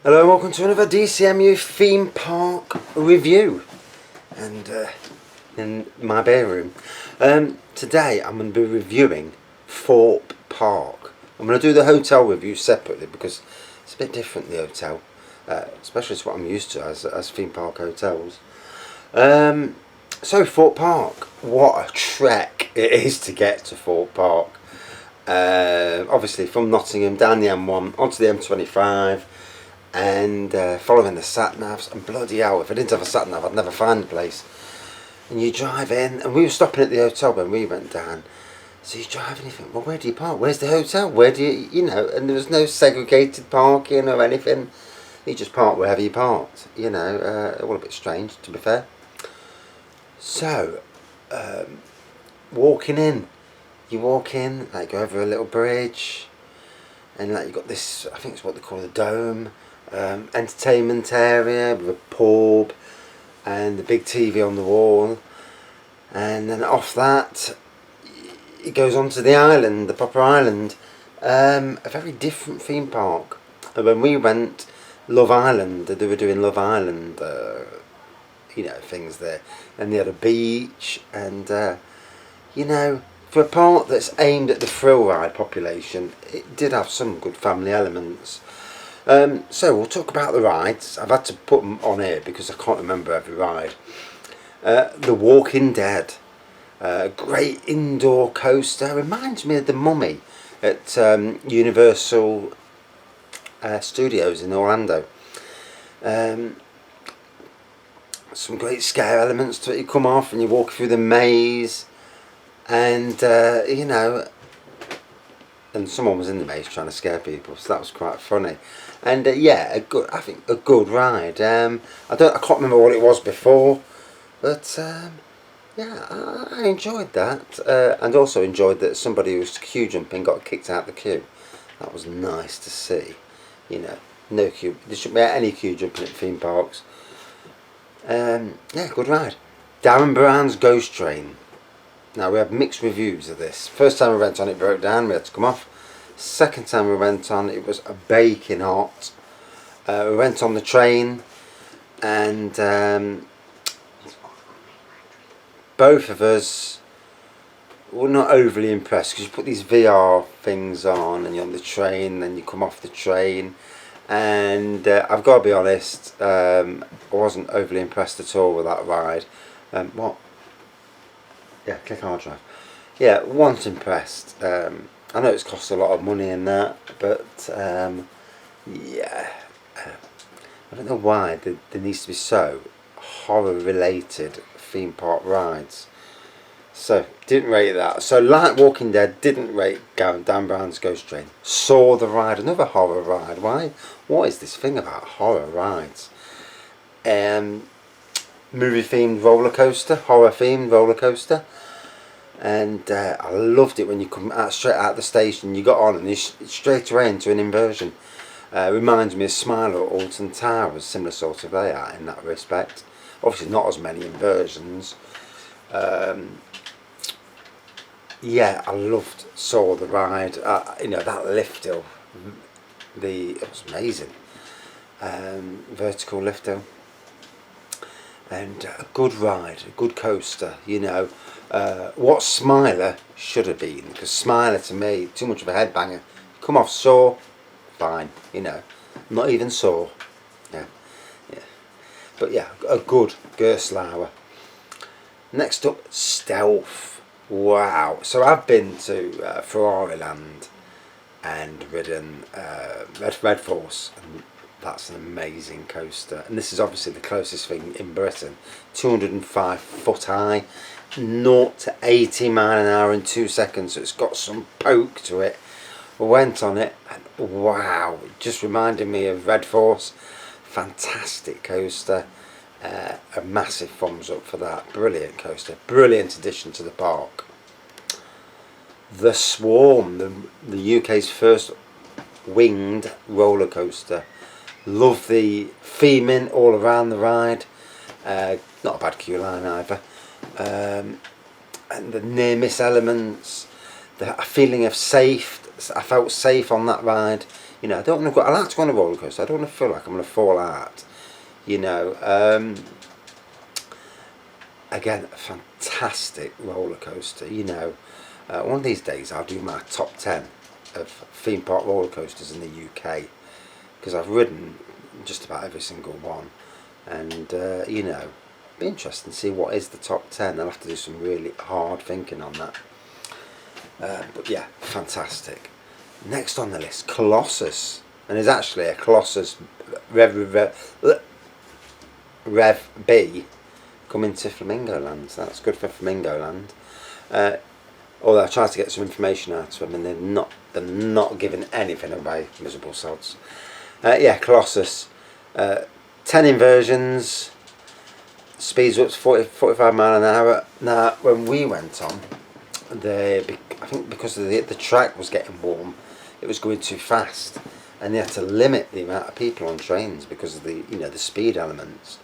Hello and welcome to another DCMU theme park review and in my bear room. Today I'm going to be reviewing Thorpe Park. I'm going to do the hotel review separately because it's a bit different, the hotel, especially to what I'm used to as theme park hotels. So Thorpe Park, what a trek it is to get to Thorpe Park. Obviously from Nottingham down the M1 onto the M25 and following the sat navs, and bloody hell, if I didn't have a sat nav I'd never find the place. And you drive in, and we were stopping at the hotel when we went down, so you drive and you think, well, where do you park? Where's the hotel? Where do you know, and there was no segregated parking or anything. You just park wherever you parked, all a bit strange, to be fair. So walking in, you walk in, like, go over a little bridge, and like, you've got this, I think it's what they call the dome, entertainment area with a pub and the big TV on the wall, and then off that it goes on to the island, the proper island. A very different theme park. And when we went, Love Island, they were doing Love Island things there, and they had a beach, and for a park that's aimed at the thrill ride population, it did have some good family elements. So we'll talk about the rides. I've had to put them on here because I can't remember every ride. The Walking Dead, great indoor coaster, reminds me of the Mummy at Universal Studios in Orlando. Some great scare elements to it. You come off and you walk through the maze, and and someone was in the maze trying to scare people, so that was quite funny. And I think a good ride. I can't remember what it was before, but I enjoyed that, and also enjoyed that somebody who was queue jumping got kicked out the queue. That was nice to see. No queue. There shouldn't be any queue jumping at theme parks. Good ride. Darren Brown's Ghost Train. Now, we had mixed reviews of this. First time we went on, it broke down, we had to come off. Second time we went on, it was a baking hot. We went on the train, and both of us were not overly impressed, because you put these VR things on and you're on the train, then you come off the train, and I've got to be honest, I wasn't overly impressed at all with that ride. Click hard drive. Once impressed. I know it's cost a lot of money in that, but I don't know why there needs to be so horror related theme park rides. So didn't rate that. So like Walking Dead, didn't rate Dan Brown's Ghost Train. Saw the ride, another horror ride. Why? What is this thing about horror rides? Movie themed roller coaster, horror themed roller coaster, and I loved it when you come out straight out the station. You got on and you straight away into an inversion. Reminds me of Smile at Alton Towers, similar sort of layout in that respect. Obviously not as many inversions. I saw the ride. That lift hill, it was amazing. Vertical lift hill. And a good ride, a good coaster, what Smiler should have been, because Smiler to me, too much of a headbanger. Come off sore, fine, not even sore. But a good Gerstlauer. Next up, Stealth. Wow. So I've been to Ferrari Land and ridden Red Force, and that's an amazing coaster, and this is obviously the closest thing in Britain. 205 foot high, 0 to 80 mile an hour in 2 seconds, so it's got some poke to it. We went on it, and wow, it just reminded me of Red Force. Fantastic coaster. A massive thumbs up for that. Brilliant coaster, brilliant addition to the park. The Swarm, the UK's first winged roller coaster. Love the theming all around the ride. Not a bad queue line either. And the near miss elements, a feeling of safe. I felt safe on that ride. You know, I don't want to go. I like to go on a roller coaster. I don't want to feel like I'm going to fall out. You know, again, a fantastic roller coaster. You know, one of these days I'll do my top 10 of theme park roller coasters in the UK, because I've ridden just about every single one, and you know, be interesting to see what is the top 10. I'll have to do some really hard thinking on that. But yeah, fantastic. Next on the list, Colossus, and there's actually a Colossus Rev B coming to Flamingo Land. So that's good for Flamingo Land. Although I tried to get some information out of them, and they're not giving anything away, miserable sods. Yeah, Colossus, 10 inversions, speeds up to 45 mile an hour. Now, when we went on, I think because the track was getting warm, it was going too fast, and they had to limit the amount of people on trains because of the the speed elements.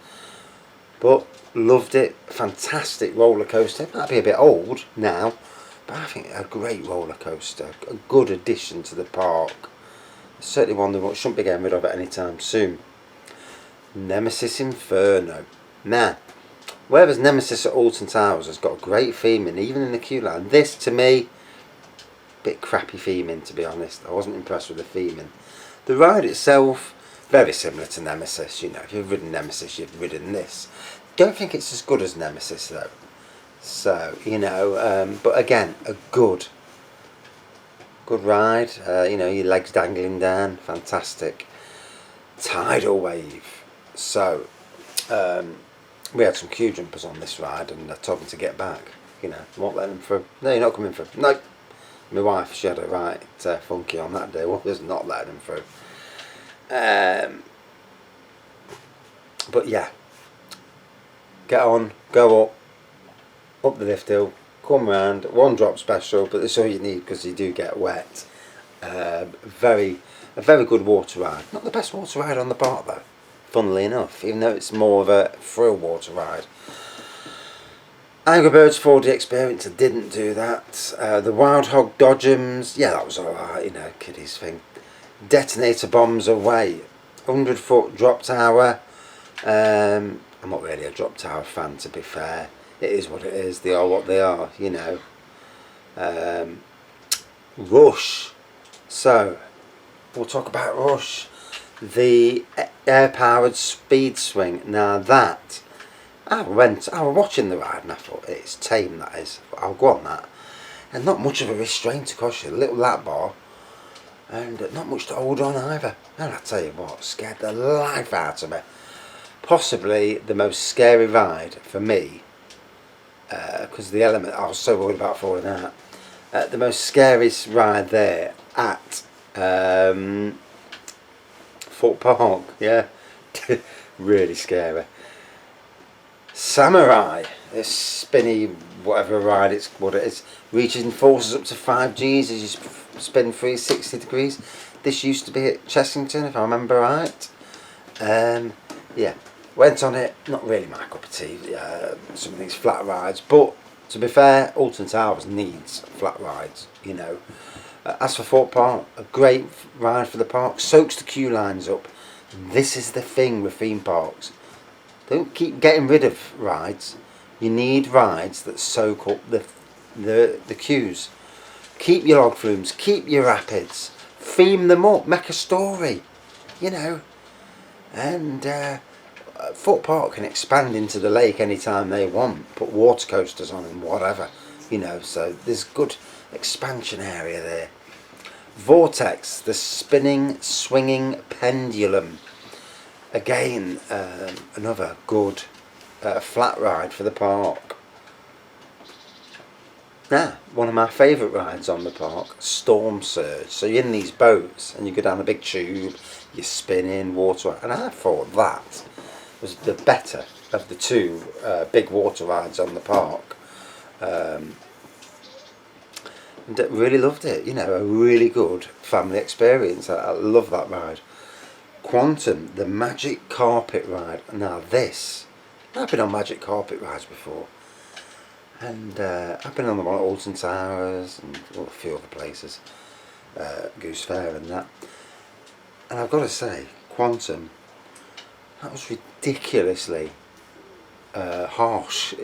But loved it, fantastic roller coaster. It might be a bit old now, but I think a great roller coaster, a good addition to the park. Certainly one that shouldn't be getting rid of at any time soon. Nemesis Inferno. Now, whereas Nemesis at Alton Towers has got a great theming, even in the queue line, this to me, bit crappy theming, to be honest. I wasn't impressed with the theming. The ride itself, very similar to Nemesis. You know, if you've ridden Nemesis, you've ridden this. Don't think it's as good as Nemesis though. So you know, but again, a good ride. You know, your legs dangling down, fantastic. Tidal wave. So we had some queue jumpers on this ride, and I told them to get back. You know, won't let them through. No, you're not coming through. No. My wife, she had a right funky on that day. Was not letting them through. But yeah, get on, go up the lift hill, come round, one drop special, but that's all you need because you do get wet. A very good water ride. Not the best water ride on the park though, funnily enough, even though it's more of a thrill water ride. Angry Birds 4D experience, I didn't do that. The Wild Hog Dodgems, yeah, that was alright, you know, kiddies thing. Detonator Bombs Away, 100-foot drop tower. I'm not really a drop tower fan, to be fair. It is what it is. They are what they are, you know. Rush. So, we'll talk about Rush. The air-powered speed swing. Now that, I was watching the ride and I thought, it's tame, that is. I'll go on that. And not much of a restraint to cost you. A little lap bar. And not much to hold on either. And I tell you what, scared the life out of me. Possibly the most scary ride for me, because the element, I was so worried about falling out. The most scariest ride there at Thorpe Park, yeah, really scary. Samurai, this spinny whatever ride it's what it is, reaching forces up to 5 Gs as you spin 360 degrees. This used to be at Chessington, if I remember right. Yeah, went on it, not really my cup of tea, some of these flat rides, but to be fair, Alton Towers needs flat rides, you know. As for Thorpe Park, a great ride for the park, soaks the queue lines up. This is the thing with theme parks. Don't keep getting rid of rides. You need rides that soak up the queues. Keep your log flumes, keep your rapids, theme them up, make a story, you know. And Thorpe Park can expand into the lake anytime they want, put water coasters on and whatever, you know, so there's good expansion area there. Vortex, the spinning, swinging pendulum. Again, another good flat ride for the park. Now, one of my favourite rides on the park, Storm Surge. So you're in these boats and you go down a big tube, you're spinning, water, and I thought that was the better of the two big water rides on the park. And really loved it, you know, a really good family experience. I love that ride. Quantum, the magic carpet ride. Now this, I've been on magic carpet rides before, and I've been on the one at Alton Towers and a few other places, Goose Fair and that. And I've got to say, Quantum, that was ridiculously harsh.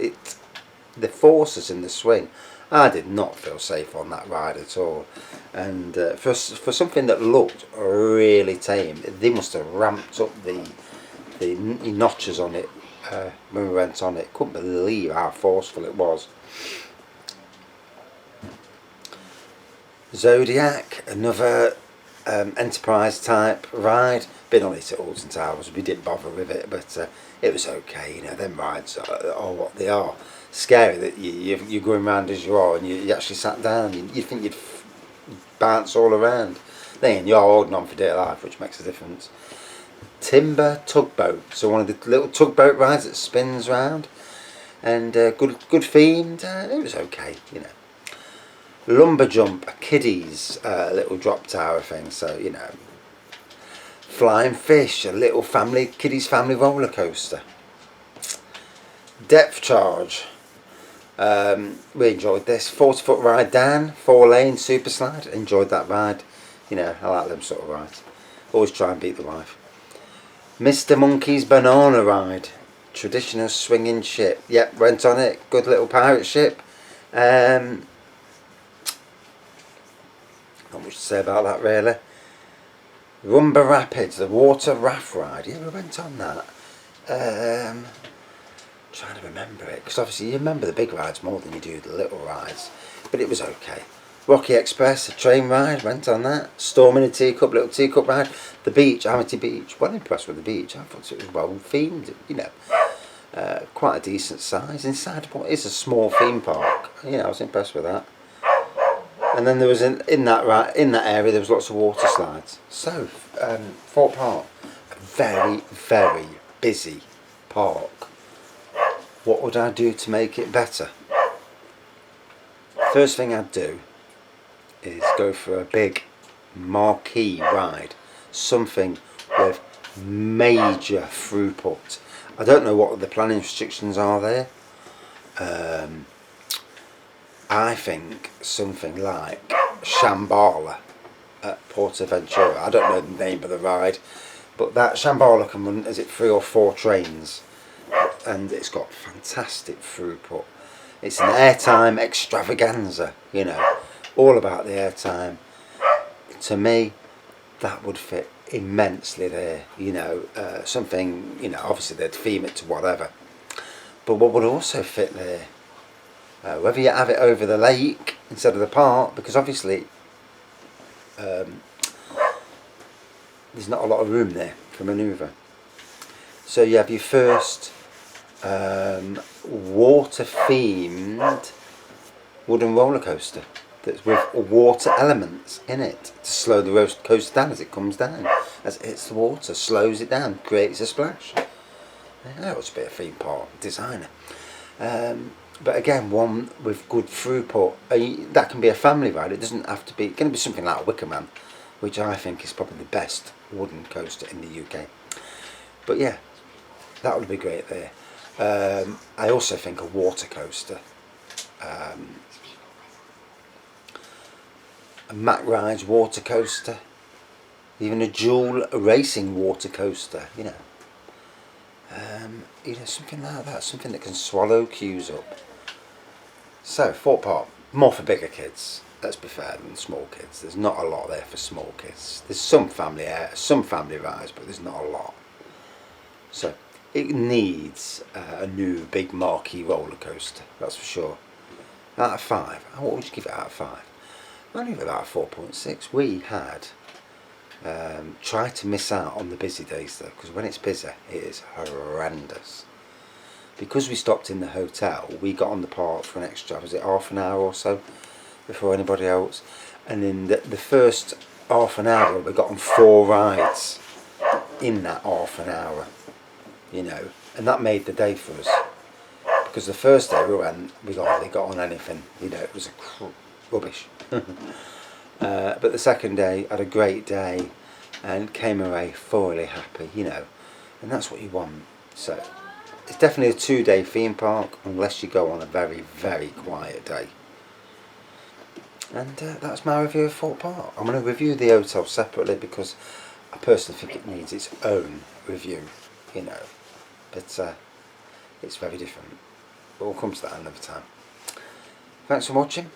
The forces in the swing, I did not feel safe on that ride at all. And for something that looked really tame, they must have ramped up the notches on it when we went on it. Couldn't believe how forceful it was. Zodiac, another enterprise type ride. Been on it at Alton Towers. We didn't bother with it, but it was okay. You know, them rides are what they are. Scary that you're going round as you are, and you actually sat down. You think you'd bounce all around. Then you're holding on for dear life, which makes a difference. Timber tugboat, so one of the little tugboat rides that spins round, and good themed. It was okay, you know. Lumber jump, a kiddies little drop tower thing, so you know. Flying fish, a little kiddies family roller coaster. Depth charge. We enjoyed this 40-foot ride down, 4-lane super slide. Enjoyed that ride. You know, I like them sort of rides. Always try and beat the wife. Mr. Monkey's banana ride, traditional swinging ship. Yep, went on it. Good little pirate ship. Not much to say about that really. Rumba Rapids, the water raft ride. Yeah, we went on that. Trying to remember it, because obviously you remember the big rides more than you do the little rides, but it was okay. Rocky Express, a train ride, went on that. Storm in a Teacup, little teacup ride. The beach, Amity Beach, well impressed with the beach. I thought it was well themed, you know, quite a decent size. Inside what is a small theme park, you know, I was impressed with that. And then there was in that area there was lots of water slides. So Thorpe Park, a very, very busy park. What would I do to make it better? First thing I'd do is go for a big marquee ride, something with major throughput. I don't know what the planning restrictions are there. I think something like Shambhala at Portaventura. I don't know the name of the ride, but that Shambhala can run, is it 3 or 4 trains? And it's got fantastic throughput. It's an airtime extravaganza, you know, all about the airtime. To me, that would fit immensely there, you know, something, you know, obviously they'd theme it to whatever. But what would also fit there, whether you have it over the lake instead of the park, because obviously there's not a lot of room there for manoeuvre. So you have your first water themed wooden roller coaster that's with water elements in it to slow the roller coaster down as it comes down. As it hits the water, slows it down, creates a splash. That was a bit of theme park designer. But again, one with good throughput. That can be a family ride. It doesn't have to be. It can be something like Wicker Man, which I think is probably the best wooden coaster in the UK. But yeah, that would be great there. I also think a water coaster, a Mack Rides water coaster, even a dual racing water coaster, you know, something like that, something that can swallow queues up. So Thorpe Park, more for bigger kids. Let's be fair, than small kids. There's not a lot there for small kids. There's some family rides, but there's not a lot. So it needs a new big marquee roller coaster, that's for sure. Out of 5, what would you give it out of 5? I'll give it about 4.6. We had tried to miss out on the busy days though, because when it's busy, it is horrendous. Because we stopped in the hotel, we got on the park for an extra, was it half an hour or so, before anybody else. And in the first half an hour, we got on 4 rides in that half an hour. You know, and that made the day for us, because the first day we went, we hardly got on anything, you know, it was rubbish. But the second day, had a great day and came away thoroughly happy, you know, and that's what you want. So it's definitely a 2-day theme park, unless you go on a very, very quiet day. And that's my review of Thorpe Park. I'm going to review the hotel separately, because I personally think it needs its own review, you know, but it's very different. But we'll come to that another time. Thanks for watching.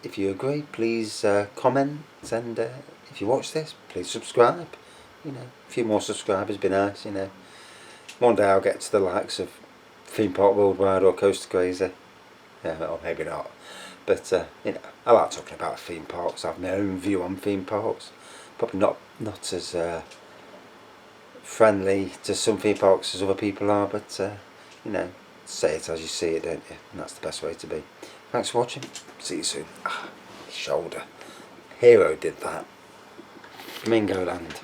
If you agree, please comment, and if you watch this, please subscribe. You know, a few more subscribers would be nice, you know. One day I'll get to the likes of Theme Park Worldwide or Coaster Crazy. Yeah, or maybe not. But, you know, I like talking about theme parks. I have my own view on theme parks. Probably not as friendly to some theme parks as other people are, but, you know, say it as you see it, don't you? And that's the best way to be. Thanks for watching. See you soon. Ah, shoulder. Hero did that. Flamingo Land.